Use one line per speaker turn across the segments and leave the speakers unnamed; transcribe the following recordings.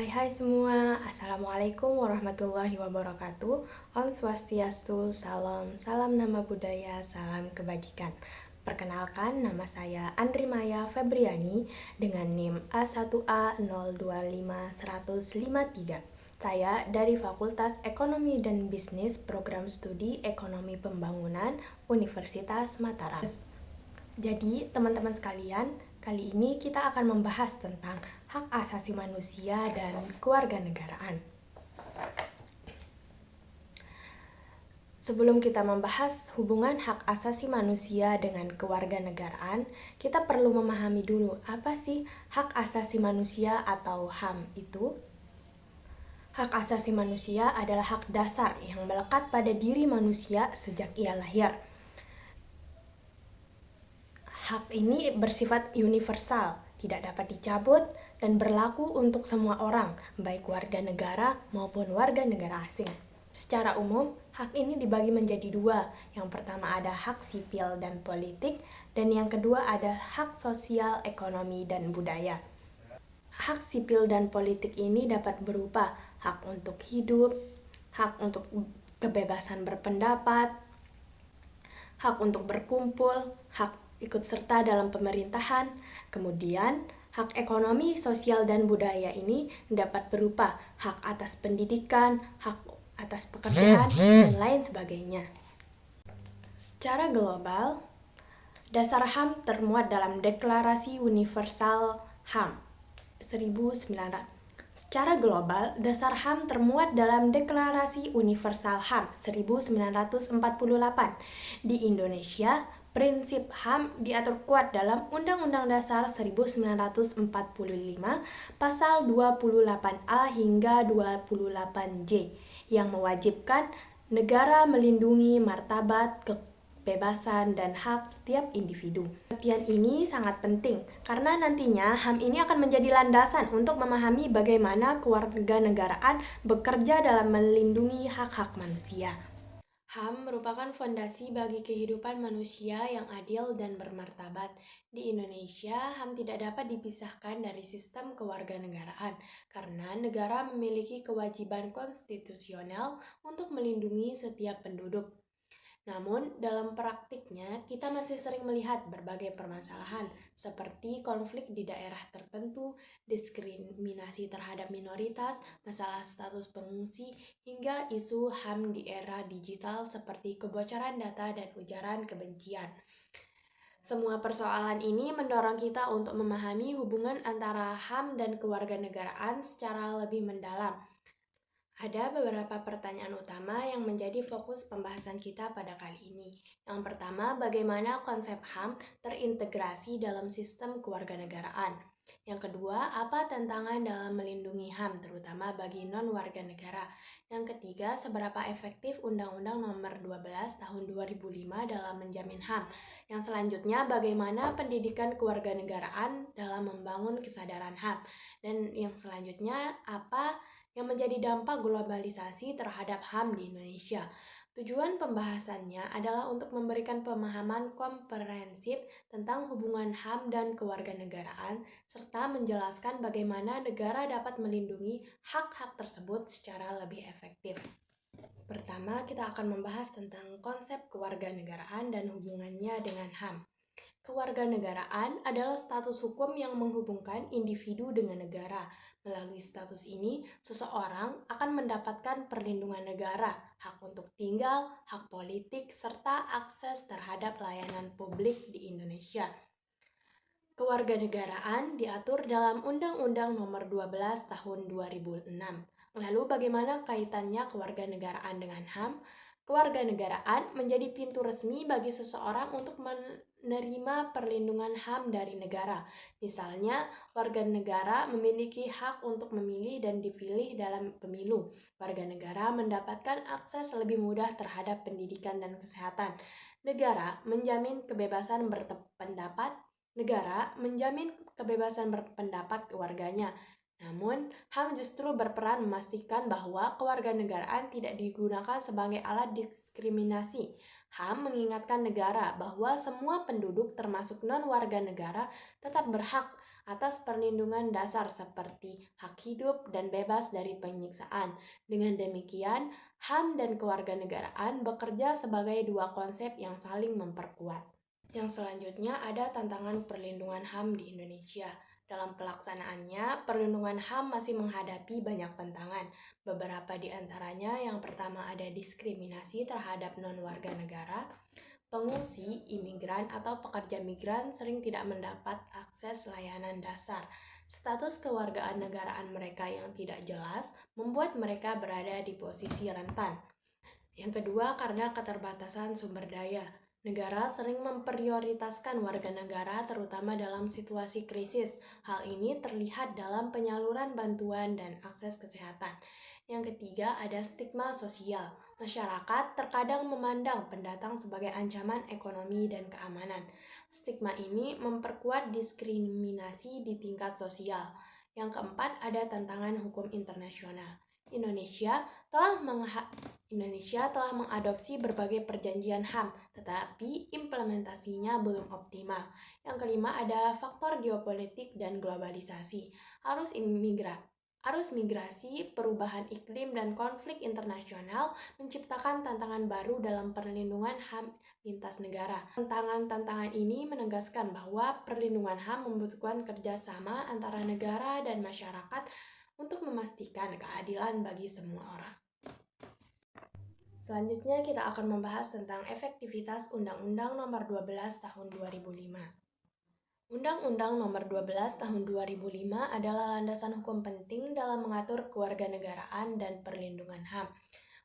Hai semua, Assalamualaikum warahmatullahi wabarakatuh. Om Swastiastu, salam nama budaya, salam kebajikan. Perkenalkan, nama saya Andri Maya Febriani dengan NIM A1A025153. Saya dari Fakultas Ekonomi dan Bisnis Program Studi Ekonomi Pembangunan Universitas Mataram. Jadi, teman-teman sekalian, kali ini kita akan membahas tentang hak asasi manusia dan kewarganegaraan. Sebelum kita membahas hubungan hak asasi manusia dengan kewarganegaraan, kita perlu memahami dulu apa sih hak asasi manusia atau HAM itu. Hak asasi manusia adalah hak dasar yang melekat pada diri manusia sejak ia lahir. Hak ini bersifat universal, tidak dapat dicabut, dan berlaku untuk semua orang, baik warga negara maupun warga negara asing. Secara umum, hak ini dibagi menjadi dua. Yang pertama ada hak sipil dan politik, dan yang kedua ada hak sosial, ekonomi, dan budaya. Hak sipil dan politik ini dapat berupa hak untuk hidup, hak untuk kebebasan berpendapat, hak untuk berkumpul, hak ikut serta dalam pemerintahan. Kemudian, hak ekonomi, sosial, dan budaya ini dapat berupa hak atas pendidikan, hak atas pekerjaan, dan lain sebagainya. Secara global, dasar HAM termuat dalam Deklarasi Universal HAM 1900. Secara global, dasar HAM termuat dalam Deklarasi Universal HAM 1948. Di Indonesia, prinsip HAM diatur kuat dalam Undang-Undang Dasar 1945 Pasal 28A hingga 28J yang mewajibkan negara melindungi martabat, kebebasan, dan hak setiap individu. Pengertian ini sangat penting karena nantinya HAM ini akan menjadi landasan untuk memahami bagaimana kewarganegaraan bekerja dalam melindungi hak-hak manusia. HAM merupakan fondasi bagi kehidupan manusia yang adil dan bermartabat. Di Indonesia, HAM tidak dapat dipisahkan dari sistem kewarganegaraan karena negara memiliki kewajiban konstitusional untuk melindungi setiap penduduk. Namun, dalam praktiknya, kita masih sering melihat berbagai permasalahan seperti konflik di daerah tertentu, diskriminasi terhadap minoritas, masalah status pengungsi, hingga isu HAM di era digital seperti kebocoran data dan ujaran kebencian. Semua persoalan ini mendorong kita untuk memahami hubungan antara HAM dan kewarganegaraan secara lebih mendalam. Ada beberapa pertanyaan utama yang menjadi fokus pembahasan kita pada kali ini. Yang pertama, bagaimana konsep HAM terintegrasi dalam sistem kewarganegaraan? Yang kedua, apa tantangan dalam melindungi HAM, terutama bagi non-warga negara? Yang ketiga, seberapa efektif Undang-Undang Nomor 12 Tahun 2005 dalam menjamin HAM? Yang selanjutnya, bagaimana pendidikan kewarganegaraan dalam membangun kesadaran HAM? Dan yang selanjutnya, apa yang menjadi dampak globalisasi terhadap HAM di Indonesia. Tujuan pembahasannya adalah untuk memberikan pemahaman komprehensif tentang hubungan HAM dan kewarganegaraan, serta menjelaskan bagaimana negara dapat melindungi hak-hak tersebut secara lebih efektif. Pertama, kita akan membahas tentang konsep kewarganegaraan dan hubungannya dengan HAM. Kewarganegaraan adalah status hukum yang menghubungkan individu dengan negara. Melalui status ini, seseorang akan mendapatkan perlindungan negara, hak untuk tinggal, hak politik, serta akses terhadap layanan publik di Indonesia. Kewarganegaraan diatur dalam Undang-Undang Nomor 12 Tahun 2006. Lalu bagaimana kaitannya kewarganegaraan dengan HAM? Kewarganegaraan menjadi pintu resmi bagi seseorang untuk menerima perlindungan HAM dari negara. Misalnya, warga negara memiliki hak untuk memilih dan dipilih dalam pemilu. Warga negara mendapatkan akses lebih mudah terhadap pendidikan dan kesehatan. Negara menjamin kebebasan berpendapat. Negara menjamin kebebasan berpendapat warganya. Namun, HAM justru berperan memastikan bahwa kewarganegaraan tidak digunakan sebagai alat diskriminasi. HAM mengingatkan negara bahwa semua penduduk termasuk non-warga negara tetap berhak atas perlindungan dasar seperti hak hidup dan bebas dari penyiksaan. Dengan demikian, HAM dan kewarganegaraan bekerja sebagai dua konsep yang saling memperkuat. Yang selanjutnya ada tantangan perlindungan HAM di Indonesia. Dalam pelaksanaannya, perlindungan HAM masih menghadapi banyak tantangan. Beberapa di antaranya, yang pertama ada diskriminasi terhadap non-warga negara. Pengungsi, imigran, atau pekerja migran sering tidak mendapat akses layanan dasar. Status kewargaan negaraan mereka yang tidak jelas membuat mereka berada di posisi rentan. Yang kedua, karena keterbatasan sumber daya. Negara sering memprioritaskan warga negara terutama dalam situasi krisis. Hal ini terlihat dalam penyaluran bantuan dan akses kesehatan. Yang ketiga, ada stigma sosial. Masyarakat terkadang memandang pendatang sebagai ancaman ekonomi dan keamanan. Stigma ini memperkuat diskriminasi di tingkat sosial. Yang keempat, ada tantangan hukum internasional. Indonesia telah mengadopsi berbagai perjanjian HAM, tetapi implementasinya belum optimal. Yang kelima ada faktor geopolitik dan globalisasi. Arus migrasi, perubahan iklim, dan konflik internasional menciptakan tantangan baru dalam perlindungan HAM lintas negara. Tantangan-tantangan ini menegaskan bahwa perlindungan HAM membutuhkan kerjasama antara negara dan masyarakat untuk memastikan keadilan bagi semua orang. Selanjutnya kita akan membahas tentang efektivitas Undang-Undang Nomor 12 Tahun 2005. Undang-Undang Nomor 12 Tahun 2005 adalah landasan hukum penting dalam mengatur kewarganegaraan dan perlindungan HAM.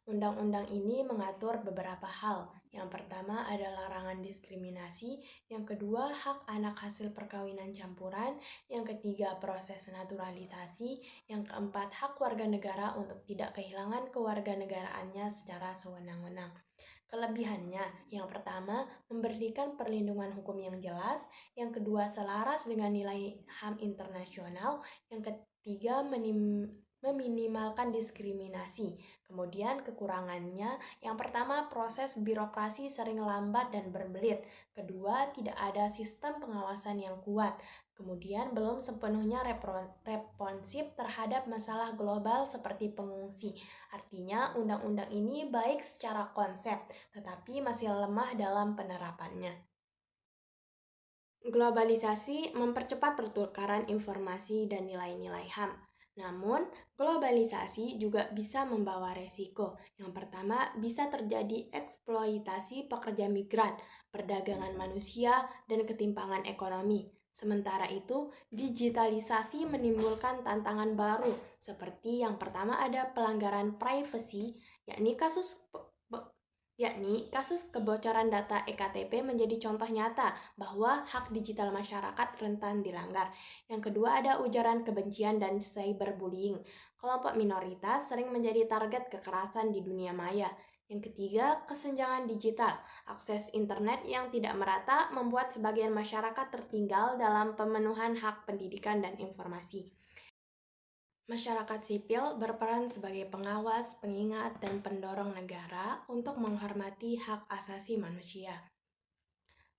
Undang-undang ini mengatur beberapa hal. Yang pertama adalah larangan diskriminasi, yang kedua hak anak hasil perkawinan campuran, yang ketiga proses naturalisasi, yang keempat hak warga negara untuk tidak kehilangan kewarganegaraannya secara sewenang-wenang. Kelebihannya, yang pertama, memberikan perlindungan hukum yang jelas, yang kedua selaras dengan nilai HAM internasional, yang ketiga meminimalkan diskriminasi. Kemudian kekurangannya, yang pertama proses birokrasi sering lambat dan berbelit. Kedua, tidak ada sistem pengawasan yang kuat. Kemudian belum sepenuhnya responsif terhadap masalah global seperti pengungsi. Artinya undang-undang ini baik secara konsep, tetapi masih lemah dalam penerapannya. Globalisasi mempercepat pertukaran informasi dan nilai-nilai HAM. Namun, globalisasi juga bisa membawa resiko. Yang pertama, bisa terjadi eksploitasi pekerja migran, perdagangan manusia, dan ketimpangan ekonomi. Sementara itu, digitalisasi menimbulkan tantangan baru, seperti yang pertama ada pelanggaran privasi, yakni kasus kebocoran data EKTP menjadi contoh nyata bahwa hak digital masyarakat rentan dilanggar. Yang kedua ada ujaran kebencian dan cyberbullying. Kelompok minoritas sering menjadi target kekerasan di dunia maya. Yang ketiga, kesenjangan digital. Akses internet yang tidak merata membuat sebagian masyarakat tertinggal dalam pemenuhan hak pendidikan dan informasi. Masyarakat sipil berperan sebagai pengawas, pengingat, dan pendorong negara untuk menghormati hak asasi manusia.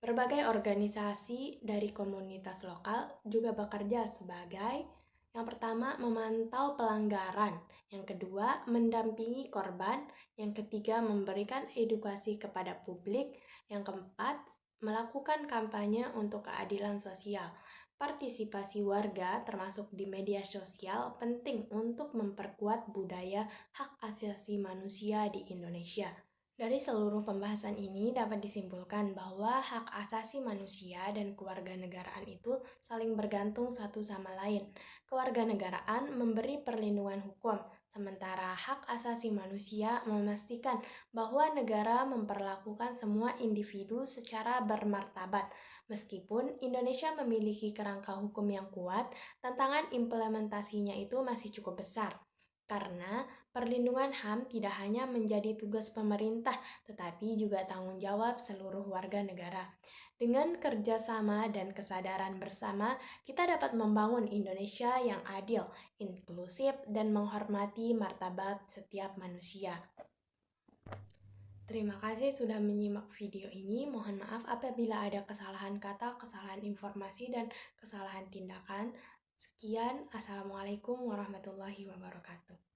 Berbagai organisasi dari komunitas lokal juga bekerja sebagai yang pertama, memantau pelanggaran. Yang kedua, mendampingi korban. Yang ketiga, memberikan edukasi kepada publik. Yang keempat, melakukan kampanye untuk keadilan sosial. Partisipasi warga, termasuk di media sosial, penting untuk memperkuat budaya hak asasi manusia di Indonesia. Dari seluruh pembahasan ini dapat disimpulkan bahwa hak asasi manusia dan kewarganegaraan itu saling bergantung satu sama lain. Kewarganegaraan memberi perlindungan hukum, sementara hak asasi manusia memastikan bahwa negara memperlakukan semua individu secara bermartabat. Meskipun Indonesia memiliki kerangka hukum yang kuat, tantangan implementasinya itu masih cukup besar. Karena perlindungan HAM tidak hanya menjadi tugas pemerintah, tetapi juga tanggung jawab seluruh warga negara. Dengan kerjasama dan kesadaran bersama, kita dapat membangun Indonesia yang adil, inklusif, dan menghormati martabat setiap manusia. Terima kasih sudah menyimak video ini. Mohon maaf apabila ada kesalahan kata, kesalahan informasi, dan kesalahan tindakan. Sekian, Assalamualaikum warahmatullahi wabarakatuh.